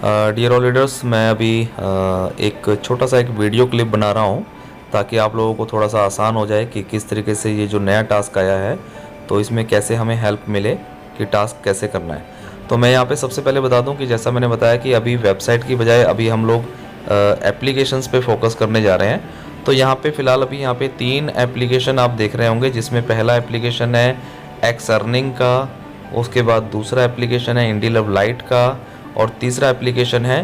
Dear all leaders, मैं अभी एक छोटा सा एक वीडियो क्लिप बना रहा हूँ ताकि आप लोगों को थोड़ा सा आसान हो जाए कि किस तरीके से ये जो नया टास्क आया है तो इसमें कैसे हमें हेल्प मिले कि टास्क कैसे करना है। तो मैं यहाँ पे सबसे पहले बता दूँ कि जैसा मैंने बताया कि अभी वेबसाइट की बजाय अभी हम लोग एप्लीकेशंस पे फोकस करने जा रहे हैं। तो यहाँ पे फ़िलहाल अभी यहाँ पे 3 एप्लीकेशन आप देख रहे होंगे, जिसमें पहला एप्लीकेशन है एक्स अर्निंग का, उसके बाद दूसरा एप्लीकेशन है इंडी लव लाइट का, और तीसरा एप्लीकेशन है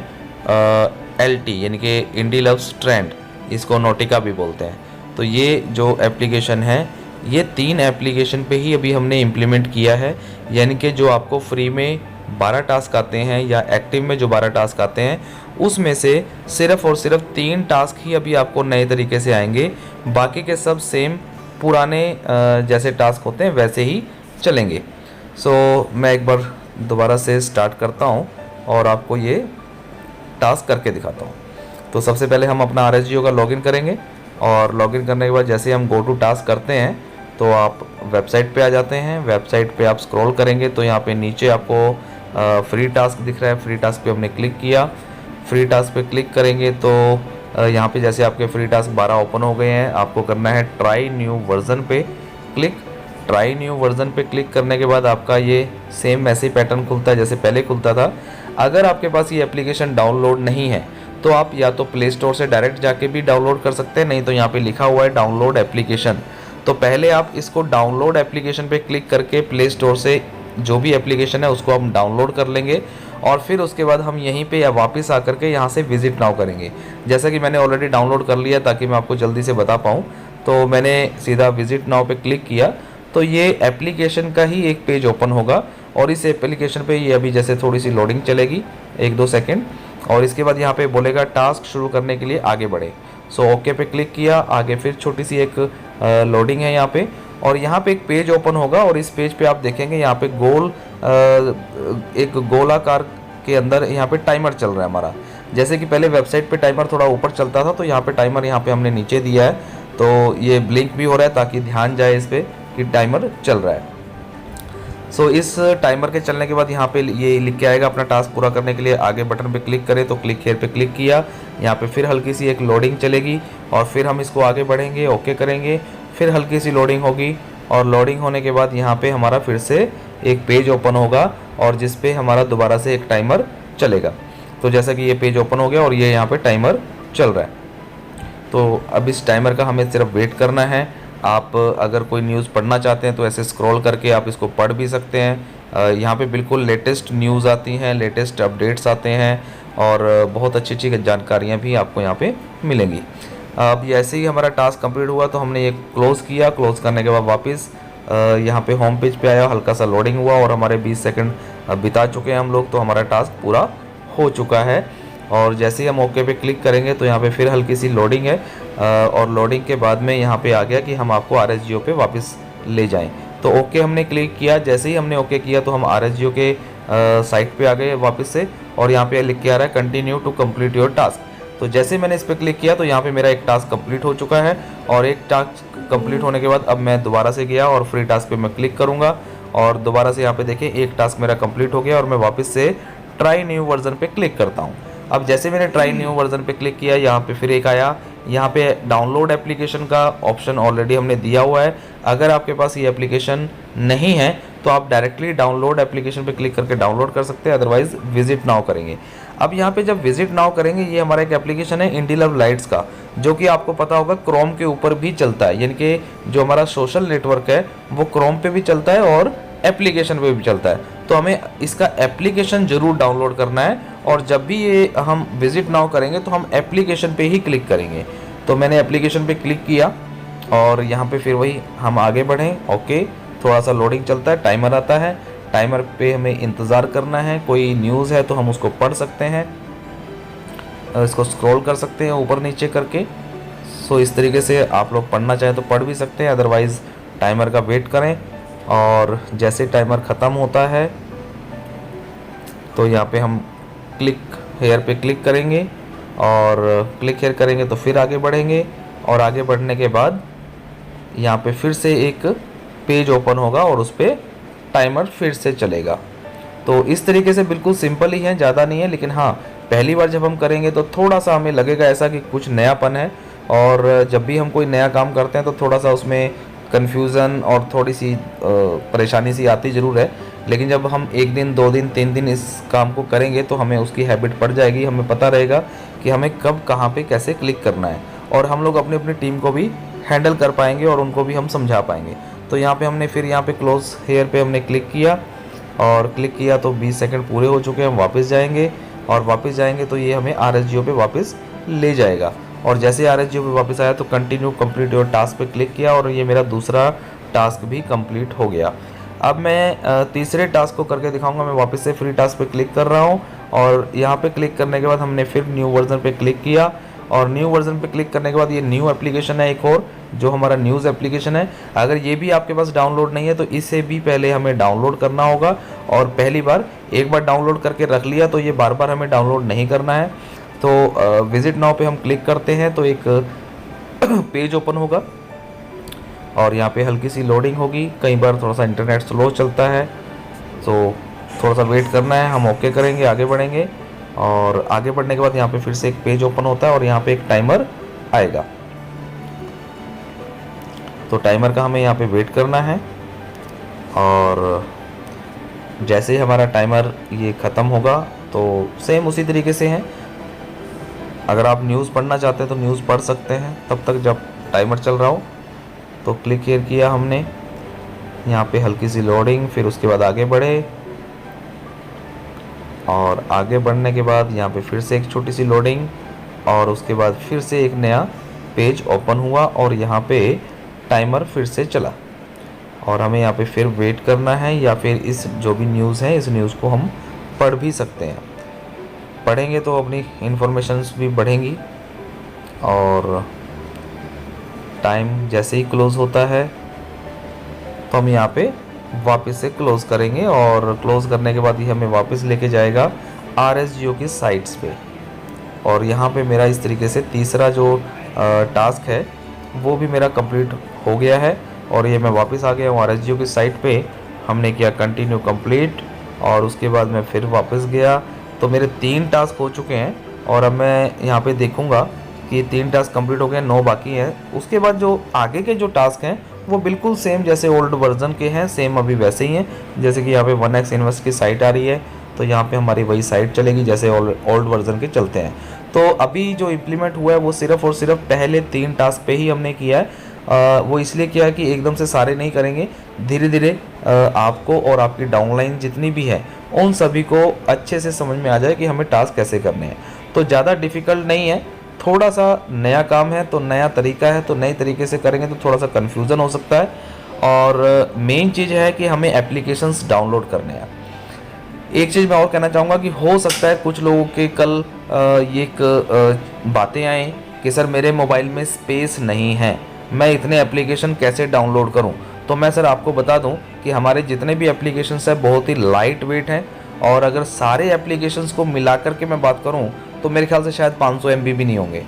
LT यानी कि इंडी लव्स ट्रेंड, इसको नोटिका भी बोलते हैं। तो ये जो एप्लीकेशन है, ये 3 एप्लीकेशन पे ही अभी हमने इम्प्लीमेंट किया है। यानी कि जो आपको फ्री में 12 टास्क आते हैं या एक्टिव में जो 12 टास्क आते हैं, उसमें से सिर्फ़ और सिर्फ 3 टास्क ही अभी आपको नए तरीके से आएंगे। बाकी के सब सेम पुराने जैसे टास्क होते हैं वैसे ही चलेंगे। मैं एक बार दोबारा से स्टार्ट करता हूँ और आपको ये टास्क करके दिखाता हूँ। तो सबसे पहले हम अपना RSGO का लॉगिन करेंगे, और लॉगिन करने के बाद जैसे हम गो टू टास्क करते हैं तो आप वेबसाइट पे आ जाते हैं। वेबसाइट पे आप स्क्रॉल करेंगे तो यहाँ पे नीचे आपको फ्री टास्क दिख रहा है। फ्री टास्क पे हमने क्लिक किया। फ्री टास्क पे क्लिक करेंगे तो यहाँ पे जैसे आपके फ्री टास्क 12 ओपन हो गए हैं। आपको करना है ट्राई न्यू वर्जन पे क्लिक। ट्राई न्यू वर्जन पे क्लिक करने के बाद आपका ये सेम ऐसे पैटर्न खुलता है जैसे पहले खुलता था। अगर आपके पास ये एप्लीकेशन डाउनलोड नहीं है तो आप या तो प्ले स्टोर से डायरेक्ट जाके भी डाउनलोड कर सकते हैं, नहीं तो यहाँ पे लिखा हुआ है डाउनलोड एप्लीकेशन। तो पहले आप इसको डाउनलोड एप्लीकेशन पे क्लिक करके प्ले स्टोर से जो भी एप्लीकेशन है उसको हम डाउनलोड कर लेंगे, और फिर उसके बाद हम यहीं पे या वापस आकर के यहाँ से विजिट नाउ करेंगे। जैसा कि मैंने ऑलरेडी डाउनलोड कर लिया ताकि मैं आपको जल्दी से बता पाऊँ, तो मैंने सीधा विजिट नाउ पे क्लिक किया तो ये एप्लीकेशन का ही एक पेज ओपन होगा, और इस एप्लीकेशन पे ये अभी जैसे थोड़ी सी लोडिंग चलेगी 1-2 सेकेंड, और इसके बाद यहाँ पे बोलेगा टास्क शुरू करने के लिए आगे बढ़े। ओके पे क्लिक किया। आगे फिर छोटी सी एक लोडिंग है यहाँ पे, और यहाँ पे एक पेज ओपन होगा, और इस पेज पे आप देखेंगे यहाँ पे एक गोलाकार के अंदर यहाँ पे टाइमर चल रहा है हमारा। जैसे कि पहले वेबसाइट पे टाइमर थोड़ा ऊपर चलता था, तो यहाँ पे टाइमर यहाँ पे हमने नीचे दिया है, तो ये ब्लिंक भी हो रहा है ताकि ध्यान जाए इस पर कि टाइमर चल रहा है। इस टाइमर के चलने के बाद यहाँ पे ये लिख के आएगा अपना टास्क पूरा करने के लिए आगे बटन पे क्लिक करें। तो क्लिक हेयर पे क्लिक किया। यहाँ पे फिर हल्की सी एक लोडिंग चलेगी, और फिर हम इसको आगे बढ़ेंगे, ओके करेंगे। फिर हल्की सी लोडिंग होगी, और लोडिंग होने के बाद यहाँ पे हमारा फिर से एक पेज ओपन होगा, और जिस पे हमारा दोबारा से एक टाइमर चलेगा। तो जैसा कि ये पेज ओपन हो गया और ये यहाँ पे टाइमर चल रहा है। तो अब इस टाइमर का हमें सिर्फ वेट करना है। आप अगर कोई न्यूज़ पढ़ना चाहते हैं तो ऐसे स्क्रॉल करके आप इसको पढ़ भी सकते हैं। यहाँ पे बिल्कुल लेटेस्ट न्यूज़ आती हैं, लेटेस्ट अपडेट्स आते हैं, और बहुत अच्छी अच्छी जानकारियाँ भी आपको यहाँ पे मिलेंगी। अब ऐसे ही हमारा टास्क कंप्लीट हुआ तो हमने ये क्लोज़ किया। क्लोज़ करने के बाद वापस यहाँ पे होम पेज पे आया, हल्का सा लोडिंग हुआ, और हमारे 20 सेकंड बिता चुके हैं हम लोग, तो हमारा टास्क पूरा हो चुका है। और जैसे ही हम ओके पे क्लिक करेंगे तो यहाँ पे फिर हल्की सी लोडिंग है, और लोडिंग के बाद में यहाँ पे आ गया कि हम आपको RSGO पे वापस ले जाएं। तो ओके हमने क्लिक किया। जैसे ही हमने ओके किया तो हम RSGO के साइट पे आ गए वापस से, और यहाँ पे लिख के आ रहा है continue to complete your task. तो जैसे मैंने इस पर क्लिक किया तो यहाँ पे मेरा एक टास्क कंप्लीट हो चुका है, और एक टास्क कंप्लीट होने के बाद अब मैं दोबारा से गया और फ्री टास्क पे मैं क्लिक करूँगा, और दोबारा से यहाँ पे देखिए एक टास्क मेरा कंप्लीट हो गया, और मैं वापस से ट्राई न्यू वर्जन पे क्लिक करता हूँ। अब जैसे मैंने ट्राई न्यू वर्जन पे क्लिक किया, यहाँ पे फिर एक आया, यहाँ पे डाउनलोड एप्लीकेशन का ऑप्शन ऑलरेडी हमने दिया हुआ है। अगर आपके पास ये एप्लीकेशन नहीं है तो आप डायरेक्टली डाउनलोड एप्लीकेशन पे क्लिक करके डाउनलोड कर सकते हैं, अदरवाइज विजिट नाउ करेंगे। अब यहाँ पे जब विजिट नाउ करेंगे, ये हमारा एक एप्लीकेशन है इंडी लव लाइट्स का, जो कि आपको पता होगा क्रोम के ऊपर भी चलता है। यानी कि जो हमारा सोशल नेटवर्क है वो क्रोम पे भी चलता है और एप्लीकेशन पे भी चलता है। तो हमें इसका एप्लीकेशन ज़रूर डाउनलोड करना है, और जब भी ये हम विजिट नाउ करेंगे तो हम एप्लीकेशन पे ही क्लिक करेंगे। तो मैंने एप्लीकेशन पे क्लिक किया, और यहाँ पे फिर वही हम आगे बढ़ें। ओके, थोड़ा सा लोडिंग चलता है, टाइमर आता है। टाइमर पे हमें इंतज़ार करना है। कोई न्यूज़ है तो हम उसको पढ़ सकते हैं, इसको स्क्रॉल कर सकते हैं ऊपर नीचे करके। इस तरीके से आप लोग पढ़ना चाहें तो पढ़ भी सकते हैं, अदरवाइज़ टाइमर का वेट करें। और जैसे टाइमर ख़त्म होता है तो यहाँ पे हम क्लिक हेयर पे क्लिक करेंगे, और क्लिक हेयर करेंगे तो फिर आगे बढ़ेंगे, और आगे बढ़ने के बाद यहाँ पे फिर से एक पेज ओपन होगा और उस पर टाइमर फिर से चलेगा। तो इस तरीके से बिल्कुल सिंपल ही है, ज़्यादा नहीं है, लेकिन हाँ पहली बार जब हम करेंगे तो थोड़ा सा हमें लगेगा ऐसा कि कुछ नयापन है। और जब भी हम कोई नया काम करते हैं तो थोड़ा सा उसमें कन्फ्यूज़न और थोड़ी सी परेशानी सी आती ज़रूर है, लेकिन जब हम 1 दिन 2 दिन 3 दिन इस काम को करेंगे तो हमें उसकी हैबिट पड़ जाएगी, हमें पता रहेगा कि हमें कब कहाँ पे कैसे क्लिक करना है, और हम लोग अपनी अपनी टीम को भी हैंडल कर पाएंगे और उनको भी हम समझा पाएंगे। तो यहाँ पे हमने फिर यहाँ पे क्लोज हेयर पे हमने क्लिक किया, और क्लिक किया तो 20 सेकंड पूरे हो चुके हैं। हम वापस जाएंगे, और वापस जाएंगे तो ये हमें RSGO पे वापस ले जाएगा। और जैसे RSGO पे वापस आया तो कंटिन्यू कंप्लीट योर टास्क पे क्लिक किया, और ये मेरा दूसरा टास्क भी कंप्लीट हो गया। अब मैं तीसरे टास्क को करके दिखाऊंगा। मैं वापस से फ्री टास्क पे क्लिक कर रहा हूँ, और यहाँ पे क्लिक करने के बाद हमने फिर न्यू वर्जन पे क्लिक किया, और न्यू वर्जन पे क्लिक करने के बाद ये न्यू एप्लीकेशन है एक और, जो हमारा न्यूज़ एप्लीकेशन है। अगर ये भी आपके पास डाउनलोड नहीं है तो इसे भी पहले हमें डाउनलोड करना होगा, और पहली बार एक बार डाउनलोड करके रख लिया तो ये बार बार हमें डाउनलोड नहीं करना है। तो विजिट नाउ पे हम क्लिक करते हैं तो एक पेज ओपन होगा, और यहाँ पे हल्की सी लोडिंग होगी। कई बार थोड़ा सा इंटरनेट स्लो चलता है, तो थोड़ा सा वेट करना है। हम ओके करेंगे, आगे बढ़ेंगे, और आगे बढ़ने के बाद यहाँ पे फिर से एक पेज ओपन होता है, और यहाँ पे एक टाइमर आएगा। तो टाइमर का हमें यहाँ पे वेट करना है, और जैसे ही हमारा टाइमर ये ख़त्म होगा तो सेम उसी तरीके से है। अगर आप न्यूज़ पढ़ना चाहते हैं तो न्यूज़ पढ़ सकते हैं तब तक जब टाइमर चल रहा हो। तो क्लिक हियर किया हमने, यहाँ पे हल्की सी लोडिंग, फिर उसके बाद आगे बढ़े, और आगे बढ़ने के बाद यहाँ पे फिर से एक छोटी सी लोडिंग, और उसके बाद फिर से एक नया पेज ओपन हुआ, और यहाँ पे टाइमर फिर से चला, और हमें यहाँ पे फिर वेट करना है, या फिर इस जो भी न्यूज़ है इस न्यूज़ को हम पढ़ भी सकते हैं। पढ़ेंगे तो अपनी इन्फॉर्मेशंस भी बढ़ेंगी। और टाइम जैसे ही क्लोज़ होता है तो हम यहाँ पे वापस से क्लोज़ करेंगे, और क्लोज़ करने के बाद ये हमें वापस लेके जाएगा RSGO की साइट्स पे। और यहाँ पे मेरा इस तरीके से तीसरा जो टास्क है वो भी मेरा कंप्लीट हो गया है, और ये मैं वापस आ गया हूँ RSGO की साइट पे। हमने किया कंटिन्यू कंप्लीट, और उसके बाद मैं फिर वापस गया, तो मेरे 3 टास्क हो चुके हैं। और अब मैं यहाँ पे देखूँगा कि 3 टास्क कंप्लीट हो गए, 9 बाकी हैं। उसके बाद जो आगे के जो टास्क हैं वो बिल्कुल सेम जैसे ओल्ड वर्जन के हैं, सेम अभी वैसे ही हैं। जैसे कि यहाँ पे 1x इन्वेस्ट की साइट आ रही है, तो यहाँ पे हमारी वही साइट चलेगी जैसे ओल्ड वर्जन के चलते हैं। तो अभी जो इम्प्लीमेंट हुआ है वो सिर्फ़ और सिर्फ पहले 3 टास्क पे ही हमने किया है। वो इसलिए किया है कि एकदम से सारे नहीं करेंगे, धीरे धीरे आपको और आपकी डाउनलाइन जितनी भी है उन सभी को अच्छे से समझ में आ जाए कि हमें टास्क कैसे करने हैं। तो ज़्यादा डिफ़िकल्ट नहीं है, थोड़ा सा नया काम है तो नया तरीका है, तो नए तरीके से करेंगे तो थोड़ा सा कन्फ्यूज़न हो सकता है। और मेन चीज़ है कि हमें एप्लीकेशंस डाउनलोड करने हैं। एक चीज़ मैं और कहना चाहूँगा कि हो सकता है कुछ लोगों के कल ये एक बातें आएँ कि सर मेरे मोबाइल में स्पेस नहीं है, मैं इतने एप्लीकेशन कैसे डाउनलोड करूं। तो मैं सर आपको बता दूं कि हमारे जितने भी एप्लीकेशंस हैं बहुत ही लाइट वेट हैं, और अगर सारे एप्लीकेशंस को मिला करके मैं बात करूं तो मेरे ख्याल से शायद 500 MB भी नहीं होंगे।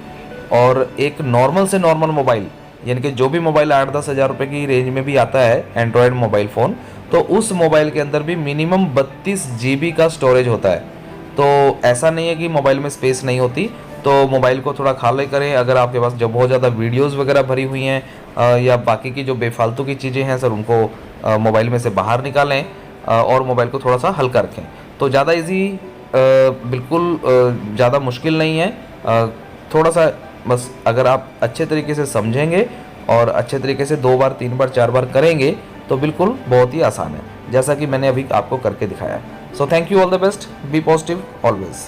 और एक नॉर्मल से नॉर्मल मोबाइल, यानी कि जो भी मोबाइल 8-10 हज़ार रुपये की रेंज में भी आता है एंड्रॉयड मोबाइल फ़ोन, तो उस मोबाइल के अंदर भी मिनिमम 32 GB का स्टोरेज होता है। तो ऐसा नहीं है कि मोबाइल में स्पेस नहीं होती। तो मोबाइल को थोड़ा खाली करें। अगर आपके पास जो बहुत ज़्यादा वीडियोस वगैरह भरी हुई हैं या बाकी की जो बेफालतू की चीज़ें हैं सर, उनको मोबाइल में से बाहर निकालें और मोबाइल को थोड़ा सा हल्का रखें। तो ज़्यादा इजी बिल्कुल ज़्यादा मुश्किल नहीं है। थोड़ा सा बस अगर आप अच्छे तरीके से समझेंगे और अच्छे तरीके से 2 बार 3 बार 4 बार करेंगे तो बिल्कुल बहुत ही आसान है, जैसा कि मैंने अभी आपको करके दिखाया है। So thank you, all the best, be positive always.